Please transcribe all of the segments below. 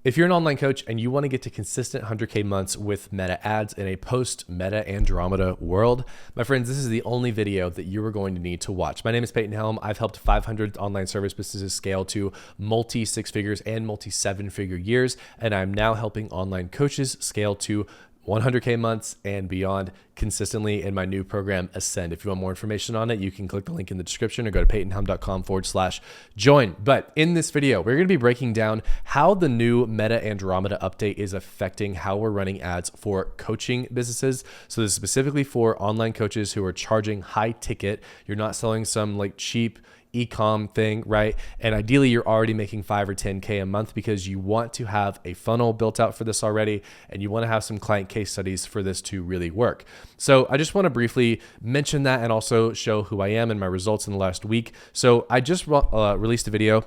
If you're an online coach and you want to get to consistent 100K months with meta ads in a post-meta Andromeda world, my friends, this is the only video that you are going to need to watch. My name is Peyton Helm. I've helped 500 online service businesses scale to multi-six figures and multi-seven figure years, and I'm now helping online coaches scale to 100K months and beyond consistently in my new program, Ascend. If you want more information on it, you can click the link in the description or go to peytonhelm.com/join. But in this video, we're going to be breaking down how the new Meta Andromeda update is affecting how we're running ads for coaching businesses. So this is specifically for online coaches who are charging high ticket. You're not selling some like cheap e-com thing, right? And ideally you're already making 5 or 10K a month because you want to have a funnel built out for this already, and you want to have some client case studies for this to really work. So I just want to briefly mention that and also show who I am and my results in the last week. So I just released a video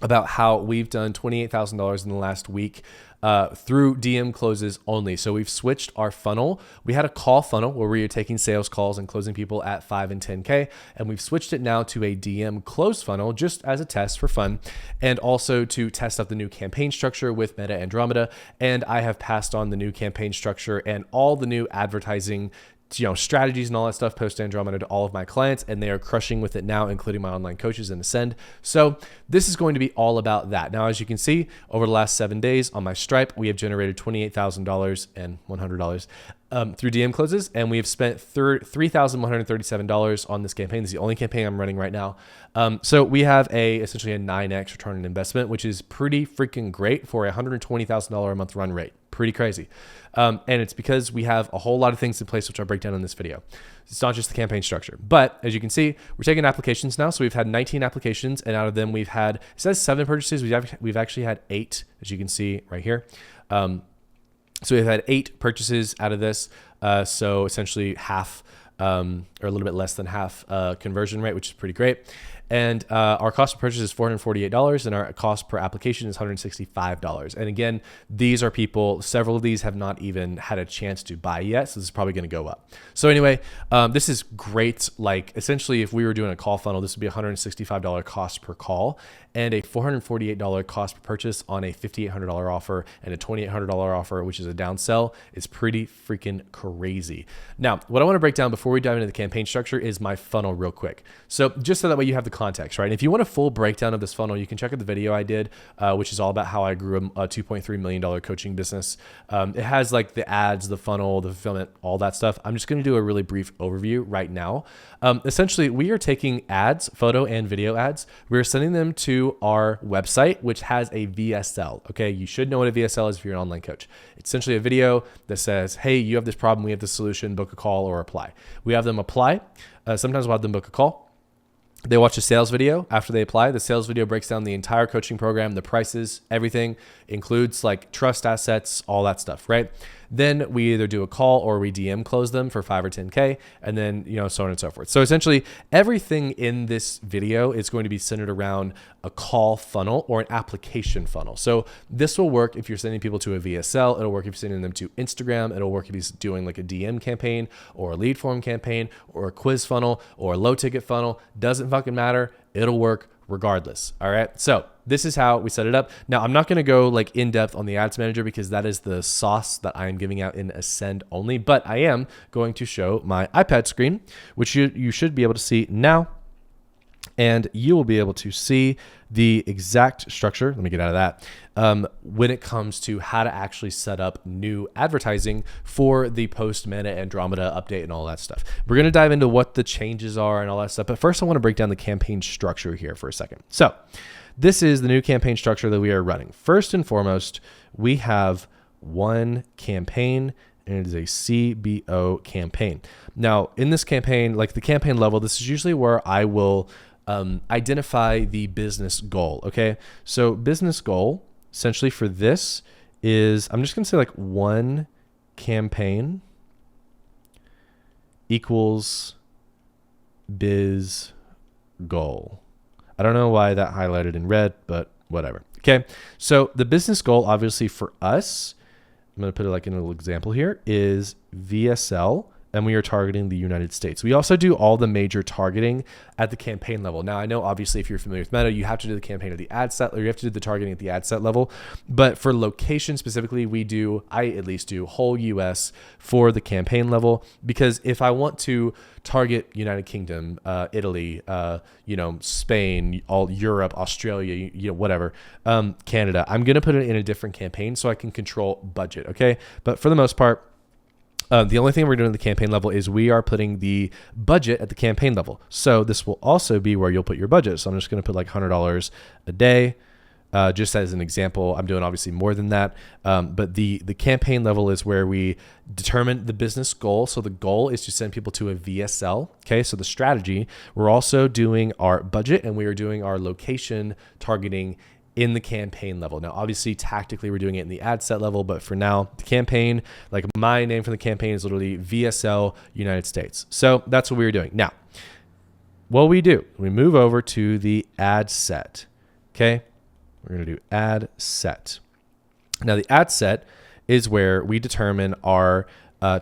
about how we've done $28,000 in the last week through DM closes only. So we've switched our funnel. We had a call funnel where we were taking sales calls and closing people at 5 and 10K. And we've switched it now to a DM close funnel just as a test for fun, and also to test out the new campaign structure with Meta Andromeda. And I have passed on the new campaign structure and all the new advertising strategies and all that stuff post Andromeda to all of my clients, and they are crushing with it now, including my online coaches in Ascend. So this is going to be all about that. Now, as you can see, over the last 7 days on my Stripe, we have generated $28,000 and $100 through DM closes, and we have spent $3,137 on this campaign. This is the only campaign I'm running right now. So we have essentially a 9x return on investment, which is pretty freaking great for a $120,000 a month run rate. Pretty crazy. And it's because we have a whole lot of things in place, which I'll break down in this video. It's not just the campaign structure, but as you can see, we're taking applications now. So we've had 19 applications, and out of them we've had, it says 7 purchases. We've actually had 8, as you can see right here. So we've had 8 purchases out of this. So essentially half, or a little bit less than half conversion rate, which is pretty great. And our cost per purchase is $448, and our cost per application is $165. And again, these are people, several of these have not even had a chance to buy yet, so this is probably going to go up. So anyway, this is great. Like essentially, if we were doing a call funnel, this would be $165 cost per call and a $448 cost per purchase on a $5,800 offer and a $2,800 offer, which is a downsell. Is pretty freaking crazy. Now, what I want to break down before we dive into the campaign structure is my funnel real quick. So just so that way you have the context, right? And if you want a full breakdown of this funnel, you can check out the video I did, which is all about how I grew a $2.3 million coaching business. It has like the ads, the funnel, the fulfillment, all that stuff. I'm just going to do a really brief overview right now. Essentially, we are taking ads, photo and video ads. We're sending them to our website, which has a VSL. Okay, you should know what a VSL is if you're an online coach. It's essentially a video that says, hey, you have this problem, we have this solution, book a call or apply. We have them apply. Sometimes we'll have them book a call. They watch a sales video. After they apply, the sales video breaks down the entire coaching program, the prices, everything, includes like trust assets, all that stuff, right? Then we either do a call or we DM close them for 5 or 10K, and then, so on and so forth. So essentially everything in this video is going to be centered around a call funnel or an application funnel. So this will work if you're sending people to a VSL. It'll work if you're sending them to Instagram. It'll work if you're doing like a DM campaign or a lead form campaign or a quiz funnel or a low ticket funnel. Doesn't fucking matter. It'll work regardless. All right. So this is how we set it up. Now, I'm not going to go like in depth on the ads manager because that is the sauce that I am giving out in Ascend only, but I am going to show my iPad screen, which you should be able to see now. And you will be able to see the exact structure. Let me get out of that. When it comes to how to actually set up new advertising for the post-Meta Andromeda update and all that stuff. We're going to dive into what the changes are and all that stuff. But first, I want to break down the campaign structure here for a second. So this is the new campaign structure that we are running. First and foremost, we have one campaign, and it is a CBO campaign. Now, in this campaign, like the campaign level, this is usually where I will identify the business goal. Okay. So business goal essentially for this is, I'm just going to say like one campaign equals biz goal. I don't know why that highlighted in red, but whatever. Okay. So the business goal, obviously for us, I'm going to put it like in a little example here, is VSL and we are targeting the United States. We also do all the major targeting at the campaign level. Now, I know obviously if you're familiar with Meta, you have to do the campaign at the ad set, or you have to do the targeting at the ad set level. But for location specifically, I at least do whole US for the campaign level, because if I want to target United Kingdom, Italy, Spain, all Europe, Australia, whatever, Canada, I'm going to put it in a different campaign so I can control budget. Okay. But for the most part, the only thing we're doing at the campaign level is we are putting the budget at the campaign level. So this will also be where you'll put your budget. So I'm just going to put like $100 a day. Just as an example, I'm doing obviously more than that. But the campaign level is where we determine the business goal. So the goal is to send people to a VSL. Okay. So the strategy, we're also doing our budget, and we are doing our location targeting in the campaign level. Now, obviously, tactically, we're doing it in the ad set level, but for now, the campaign, like my name for the campaign is literally VSL United States. So that's what we were doing. Now, what we do, we move over to the ad set. Okay. We're going to do ad set. Now, the ad set is where we determine our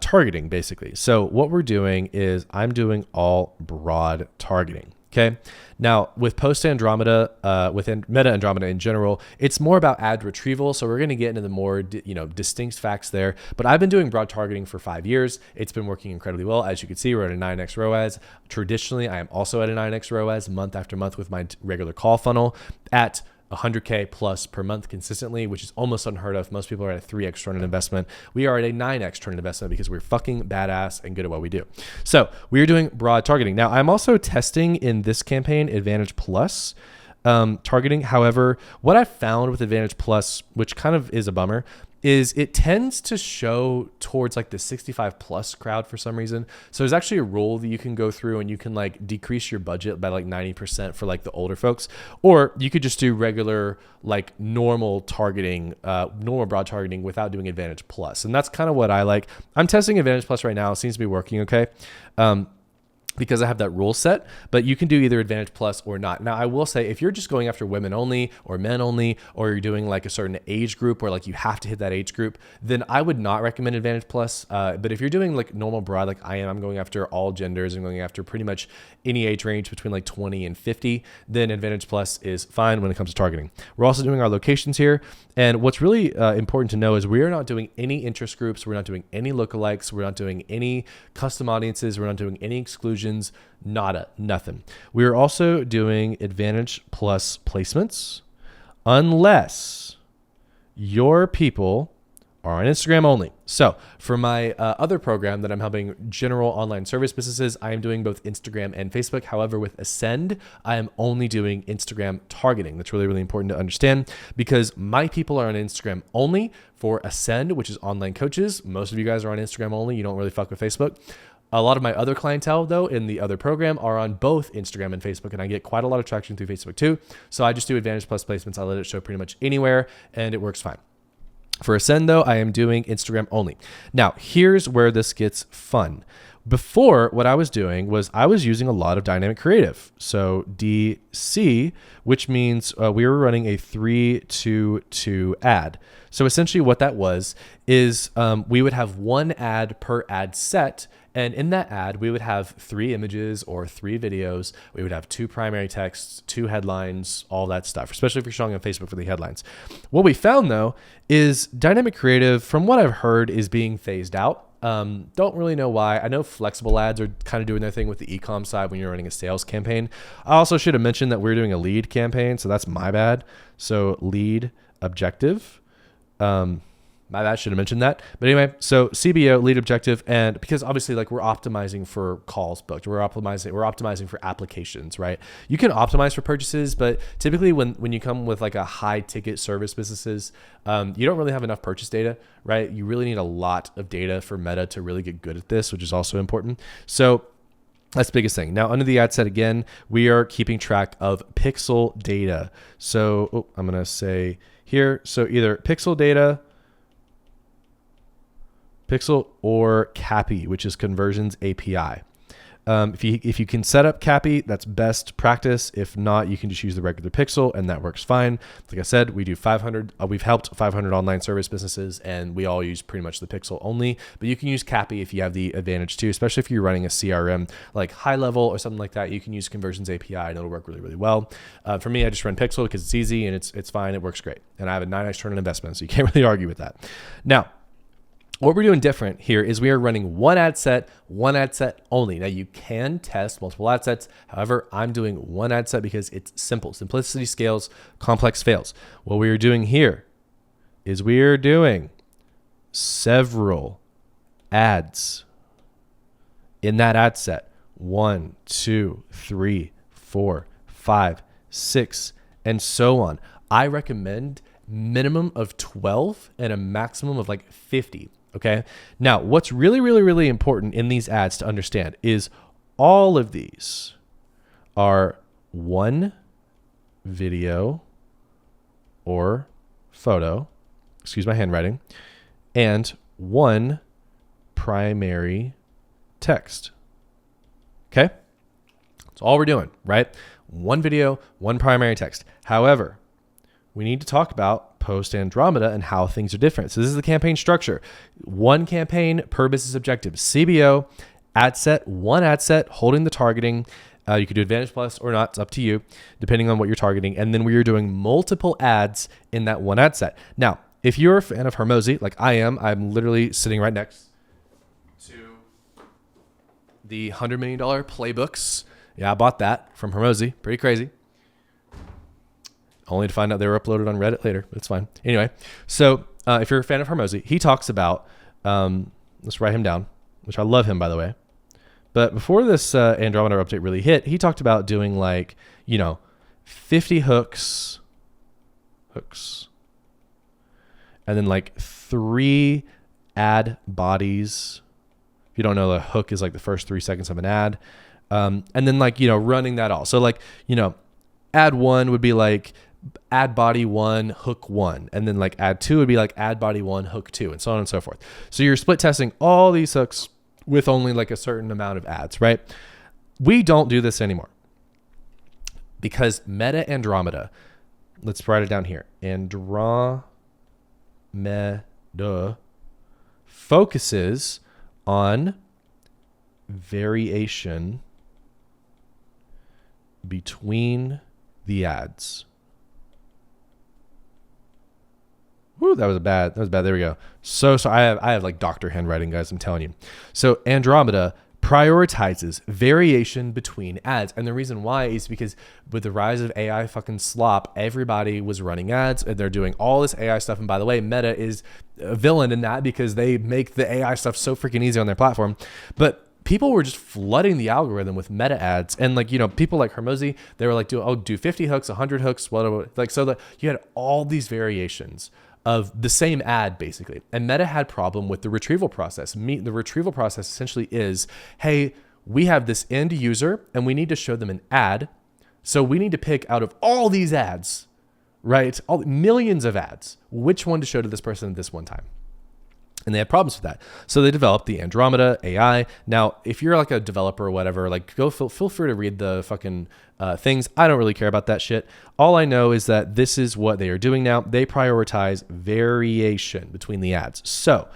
targeting, basically. So what we're doing is I'm doing all broad targeting. Okay. Now with post Andromeda, within Meta Andromeda in general, it's more about ad retrieval. So we're going to get into the more, distinct facts there, but I've been doing broad targeting for 5 years. It's been working incredibly well. As you can see, we're at a 9x ROAS. Traditionally, I am also at a 9x ROAS month after month with my regular call funnel at 100K plus per month consistently, which is almost unheard of. Most people are at a 3x return on investment. We are at a 9x return on investment because we're fucking badass and good at what we do. So we are doing broad targeting. Now, I'm also testing in this campaign Advantage Plus targeting. However, what I found with Advantage Plus, which kind of is a bummer, is it tends to show towards like the 65 plus crowd for some reason. So there's actually a rule that you can go through and you can like decrease your budget by like 90% for like the older folks, or you could just do regular, like normal targeting, normal broad targeting without doing Advantage Plus. And that's kind of what I like. I'm testing Advantage Plus right now. It seems to be working okay. Because I have that rule set, but you can do either Advantage Plus or not. Now, I will say if you're just going after women only or men only, or you're doing like a certain age group where like you have to hit that age group, then I would not recommend Advantage Plus. But if you're doing like normal broad, like I am, I'm going after all genders and going after pretty much any age range between like 20 and 50, then Advantage Plus is fine when it comes to targeting. We're also doing our locations here. And what's really important to know is we are not doing any interest groups. We're not doing any lookalikes. We're not doing any custom audiences. We're not doing any exclusions, nada, nothing. We are also doing Advantage Plus placements unless your people are on Instagram only. So for my other program that I'm helping general online service businesses, I am doing both Instagram and Facebook. However, with Ascend, I am only doing Instagram targeting. That's really, really important to understand because my people are on Instagram only for Ascend, which is online coaches. Most of you guys are on Instagram only. You don't really fuck with Facebook. A lot of my other clientele, though, in the other program are on both Instagram and Facebook, and I get quite a lot of traction through Facebook too. So I just do Advantage Plus placements. I let it show pretty much anywhere, and it works fine. For Ascend, though, I am doing Instagram only. Now, here's where this gets fun. Before, what I was doing was I was using a lot of dynamic creative. So DC, which means we were running a 3-2-2 ad. So essentially what that was is we would have one ad per ad set. And in that ad, we would have 3 images or 3 videos. We would have 2 primary texts, 2 headlines, all that stuff, especially if you're showing on Facebook for the headlines. What we found, though, is dynamic creative, from what I've heard, is being phased out. Don't really know why. I know flexible ads are kind of doing their thing with the e-com side when you're running a sales campaign. I also should have mentioned that we're doing a lead campaign, so that's my bad. So lead objective. My bad, should have mentioned that. But anyway, so CBO, lead objective, and because obviously like we're optimizing for calls booked, we're optimizing for applications, right? You can optimize for purchases, but typically when you come with like a high ticket service businesses, you don't really have enough purchase data, right? You really need a lot of data for Meta to really get good at this, which is also important. So that's the biggest thing. Now, under the ad set again, we are keeping track of pixel data. So I'm going to say here, so either pixel data, Pixel or CAPI, which is Conversions API. If you can set up Cappy, that's best practice. If not, you can just use the regular Pixel, and that works fine. Like I said, we do 500. We've helped 500 online service businesses, and we all use pretty much the Pixel only. But you can use Cappy if you have the advantage too, especially if you're running a CRM like High Level or something like that. You can use Conversions API, and it'll work really, really well. For me, I just run Pixel because it's easy and it's fine. It works great, and I have a 9x return on investment, so you can't really argue with that. Now, what we're doing different here is we are running one ad set only. Now you can test multiple ad sets. However, I'm doing one ad set because it's simple. Simplicity scales, complex fails. What we are doing here is we are doing several ads in that ad set. 1, 2, 3, 4, 5, 6, and so on. I recommend minimum of 12 and a maximum of like 50. Okay. Now, what's really, really, really important in these ads to understand is all of these are one video or photo, excuse my handwriting, and one primary text. Okay. That's all we're doing, right? One video, one primary text. However, we need to talk about post Andromeda and how things are different. So this is the campaign structure. One campaign per business objective. CBO, ad set, one ad set, holding the targeting. You could do Advantage Plus or not. It's up to you, depending on what you're targeting. And then we are doing multiple ads in that one ad set. Now, if you're a fan of Hormozi, like I am, I'm literally sitting right next to the $100 million playbooks. Yeah, I bought that from Hormozi. Pretty crazy. Only to find out they were uploaded on Reddit later. But it's fine. Anyway, so if you're a fan of Hormozi, he talks about, let's write him down, which I love him, by the way. But before this Andromeda update really hit, he talked about doing 50 hooks, and then 3 ad bodies. If you don't know, the hook is like the first 3 seconds of an ad. And then running that all. So ad 1 would be like ad body 1, hook 1. And then ad 2 would be like ad body 1, hook 2, and so on and so forth. So you're split testing all these hooks with only a certain amount of ads, right? We don't do this anymore because Meta Andromeda, let's write it down here. Andromeda focuses on variation between the ads. Woo, that was bad. There we go. So I have doctor handwriting, guys. I'm telling you. So Andromeda prioritizes variation between ads. And the reason why is because with the rise of AI fucking slop, everybody was running ads and they're doing all this AI stuff. And by the way, Meta is a villain in that because they make the AI stuff so freaking easy on their platform. But people were just flooding the algorithm with meta ads. And people like Hormozi, they were do 50 hooks, 100 hooks, whatever. You had all these variations of the same ad basically. And Meta had problem with the retrieval process. The retrieval process essentially is, hey, we have this end user and we need to show them an ad. So we need to pick out of all these ads, right? All millions of ads, which one to show to this person at this one time. And they had problems with that. So they developed the Andromeda AI. Now, if you're a developer or whatever, go feel free to read the fucking things. I don't really care about that shit. All I know is that this is what they are doing now. They prioritize variation between the ads. So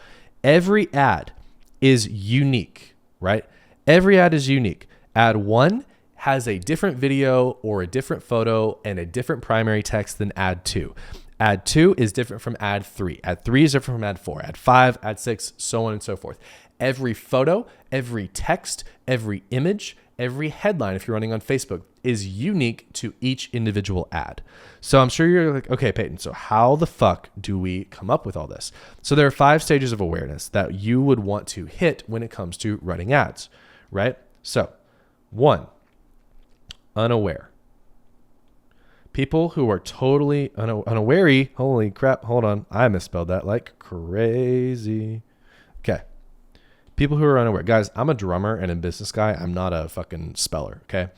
every ad is unique, right? Every ad is unique. Ad 1 has a different video or a different photo and a different primary text than ad 2. Ad 2 is different from ad 3. Ad 3 is different from ad 4. Ad 5, ad 6, so on and so forth. Every photo, every text, every image, every headline, if you're running on Facebook, is unique to each individual ad. So I'm sure you're like, okay, Peyton, so how the fuck do we come up with all this? So there are 5 stages of awareness that you would want to hit when it comes to running ads, right? So 1, unaware. People who are totally unaware. Holy crap. Hold on. I misspelled that like crazy. Okay. People who are unaware. Guys, I'm a drummer and a business guy. I'm not a fucking speller. Okay.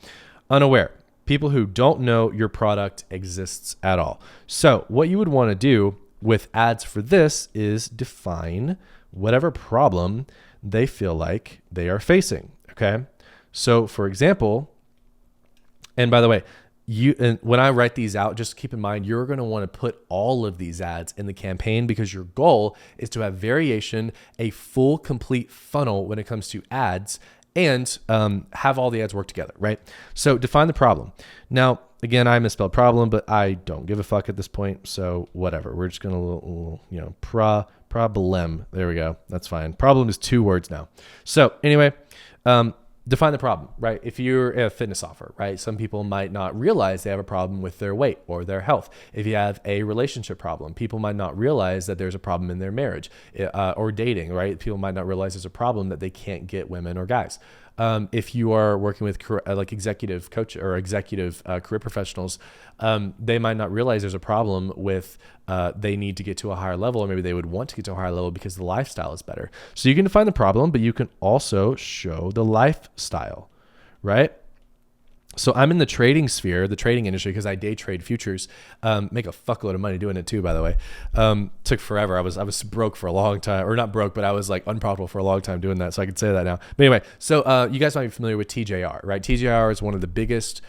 Unaware. People who don't know your product exists at all. So what you would want to do with ads for this is define whatever problem they feel like they are facing. Okay. So for example, and by the way, and when I write these out, just keep in mind, you're going to want to put all of these ads in the campaign because your goal is to have variation, a full, complete funnel when it comes to ads, and have all the ads work together, right? So define the problem. Now, again, I misspelled problem, but I don't give a fuck at this point. So whatever, we're just going to, problem. There we go. That's fine. Problem is 2 words now. So anyway, define the problem, right? If you're a fitness offer, right? Some people might not realize they have a problem with their weight or their health. If you have a relationship problem, people might not realize that there's a problem in their marriage or dating, right? People might not realize there's a problem that they can't get women or guys. If you are working with like executive coach or executive career professionals, they might not realize there's a problem with they need to get to a higher level, or maybe they would want to get to a higher level because the lifestyle is better. So you can define the problem, but you can also show the lifestyle, right? So I'm in the trading sphere, the trading industry, because I day trade futures, make a fuckload of money doing it too, by the way. Took forever. I was broke for a long time, or not broke, but I was like unprofitable for a long time doing that. So I can say that now. But anyway, so you guys might be familiar with TJR, right? TJR is one of the biggest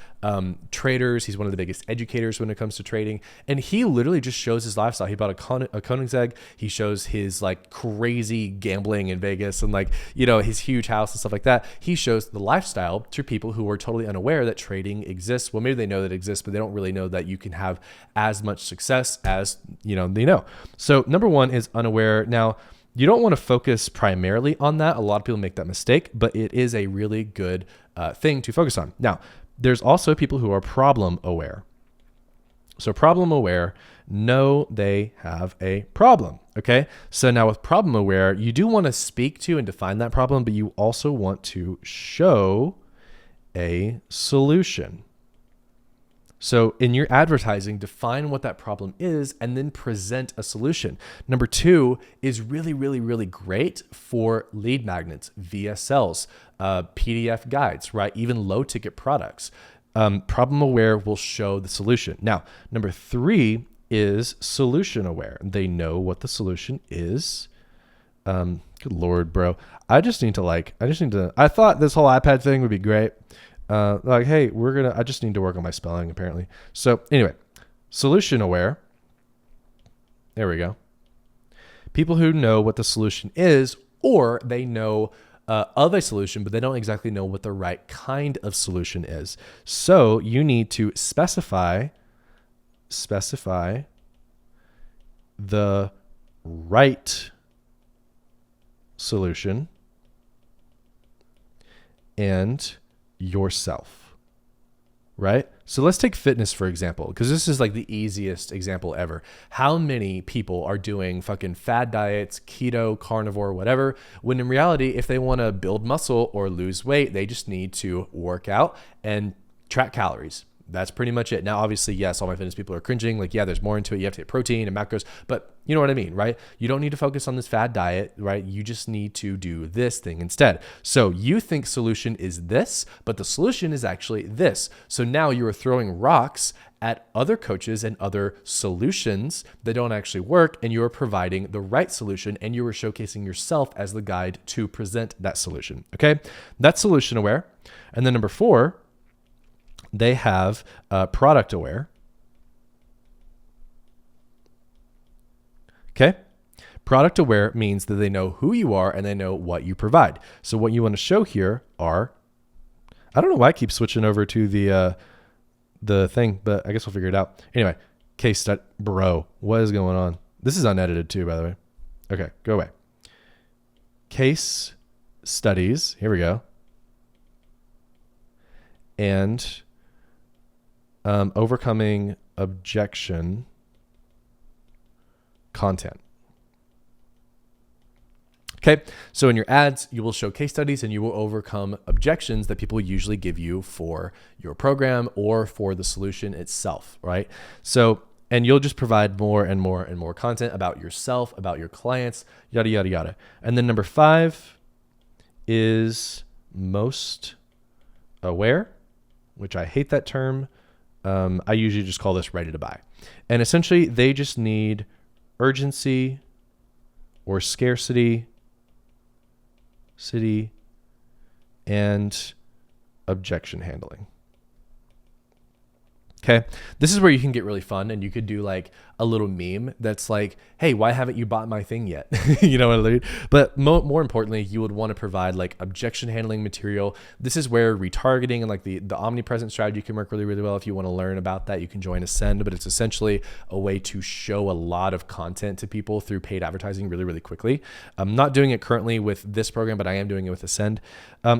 traders. He's one of the biggest educators when it comes to trading. And he literally just shows his lifestyle. He bought a Koenigsegg. He shows his like crazy gambling in Vegas and like, his huge house and stuff like that. He shows the lifestyle to people who are totally unaware that trading exists. Well, maybe they know that it exists, but they don't really know that you can have as much success as, they know. So number 1 is unaware. Now, you don't want to focus primarily on that. A lot of people make that mistake, but it is a really good thing to focus on. Now, there's also people who are problem aware. So problem aware, know they have a problem. Okay. So now with problem aware, you do want to speak to and define that problem, but you also want to show a solution. So in your advertising, define what that problem is and then present a solution. Number 2 is really, really, really great for lead magnets, VSLs, PDF guides, right? Even low ticket products. Problem aware will show the solution. Now, number 3 is solution aware. They know what the solution is. Good Lord, bro. I thought this whole iPad thing would be great. Hey, I just need to work on my spelling apparently. So anyway, solution aware. There we go. People who know what the solution is, or they know of a solution, but they don't exactly know what the right kind of solution is. So you need to specify the right solution and yourself, right? So let's take fitness, for example, because this is like the easiest example ever. How many people are doing fucking fad diets, keto, carnivore, whatever, when in reality, if they want to build muscle or lose weight, they just need to work out and track calories. That's pretty much it. Now, obviously, yes, all my fitness people are cringing. Like, yeah, there's more into it. You have to get protein and macros, but you know what I mean, right? You don't need to focus on this fad diet, right? You just need to do this thing instead. So you think solution is this, but the solution is actually this. So now you are throwing rocks at other coaches and other solutions that don't actually work, and you are providing the right solution, and you are showcasing yourself as the guide to present that solution. Okay, that's solution aware. And then number 4, they have product aware. Okay. Product aware means that they know who you are and they know what you provide. So what you want to show here are, I don't know why I keep switching over to the thing, but I guess we'll figure it out. Anyway, case study, bro, what is going on? This is unedited too, by the way. Okay, go away. Case studies. Here we go. And overcoming objection content. Okay, so in your ads, you will show case studies and you will overcome objections that people usually give you for your program or for the solution itself, right? So, and you'll just provide more and more and more content about yourself, about your clients, yada, yada, yada. And then number 5 is most aware, which I hate that term. I usually just call this ready to buy. And essentially they just need urgency or scarcity, and objection handling. Okay. This is where you can get really fun, and you could do like a little meme that's like, hey, why haven't you bought my thing yet? You know what I mean? But more importantly, you would want to provide like objection handling material. This is where retargeting and like the omnipresent strategy can work really, really well. If you want to learn about that, you can join Ascend, but it's essentially a way to show a lot of content to people through paid advertising really, really quickly. I'm not doing it currently with this program, but I am doing it with Ascend.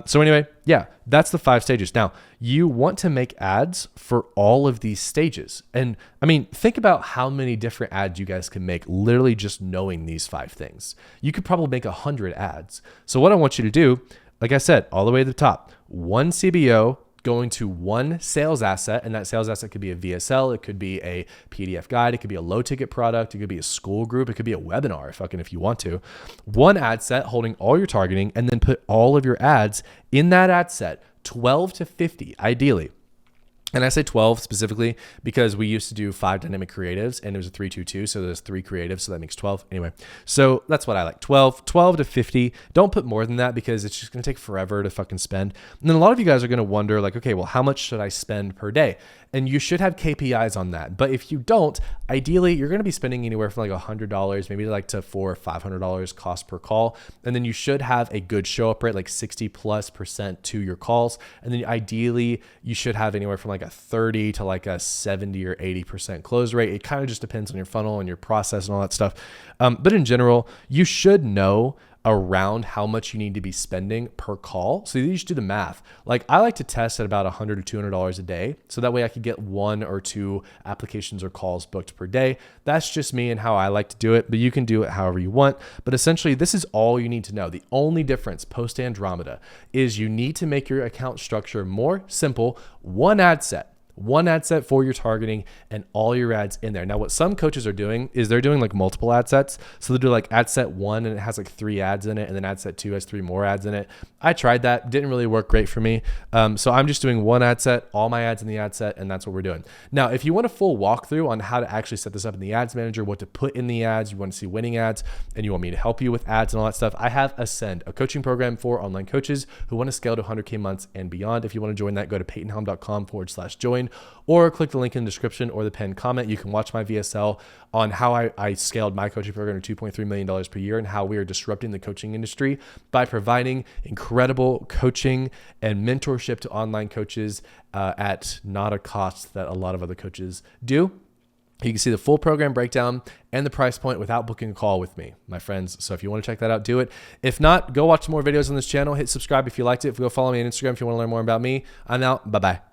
So anyway, yeah, that's the 5 stages. Now, you want to make ads for all of these stages. And I mean, think about how many different ads you guys can make literally just knowing these 5 things. You could probably make 100 ads. So what I want you to do, like I said, all the way to the top, 1 CBO going to 1 sales asset, and that sales asset could be a VSL, it could be a PDF guide, it could be a low ticket product, it could be a school group, it could be a webinar if you want to. 1 ad set holding all your targeting, and then put all of your ads in that ad set, 12 to 50 ideally. And I say 12 specifically because we used to do 5 dynamic creatives and it was a 3-2-2. So there's 3 creatives. So that makes 12 anyway. So that's what I like. 12 to 50. Don't put more than that because it's just going to take forever to fucking spend. And then a lot of you guys are going to wonder like, okay, well, how much should I spend per day? And you should have KPIs on that. But if you don't, ideally, you're going to be spending anywhere from like $100, maybe like to $400 or $500 cost per call. And then you should have a good show up rate, like 60+% to your calls. And then ideally, you should have anywhere from like a 30 to like a 70 or 80% close rate. It kind of just depends on your funnel and your process and all that stuff. But in general, you should know around how much you need to be spending per call. So you just do the math. Like I like to test at about $100 to $200 a day. So that way I could get 1 or 2 applications or calls booked per day. That's just me and how I like to do it, but you can do it however you want. But essentially this is all you need to know. The only difference post Andromeda is you need to make your account structure more simple. 1 ad set for your targeting and all your ads in there. Now, what some coaches are doing is they're doing like multiple ad sets. So they'll do like ad set 1 and it has like 3 ads in it. And then ad set 2 has 3 more ads in it. I tried that. Didn't really work great for me. So I'm just doing 1 ad set, all my ads in the ad set, and that's what we're doing. Now, if you want a full walkthrough on how to actually set this up in the ads manager, what to put in the ads, you want to see winning ads, and you want me to help you with ads and all that stuff, I have Ascend, a coaching program for online coaches who want to scale to 100K months and beyond. If you want to join that, go to peytonhelm.com/join. Or click the link in the description or the pinned comment. You can watch my VSL on how I scaled my coaching program to $2.3 million per year and how we are disrupting the coaching industry by providing incredible coaching and mentorship to online coaches at not a cost that a lot of other coaches do. You can see the full program breakdown and the price point without booking a call with me, my friends. So if you want to check that out, do it. If not, go watch more videos on this channel. Hit subscribe if you liked it. Go follow me on Instagram if you want to learn more about me. I'm out. Bye-bye.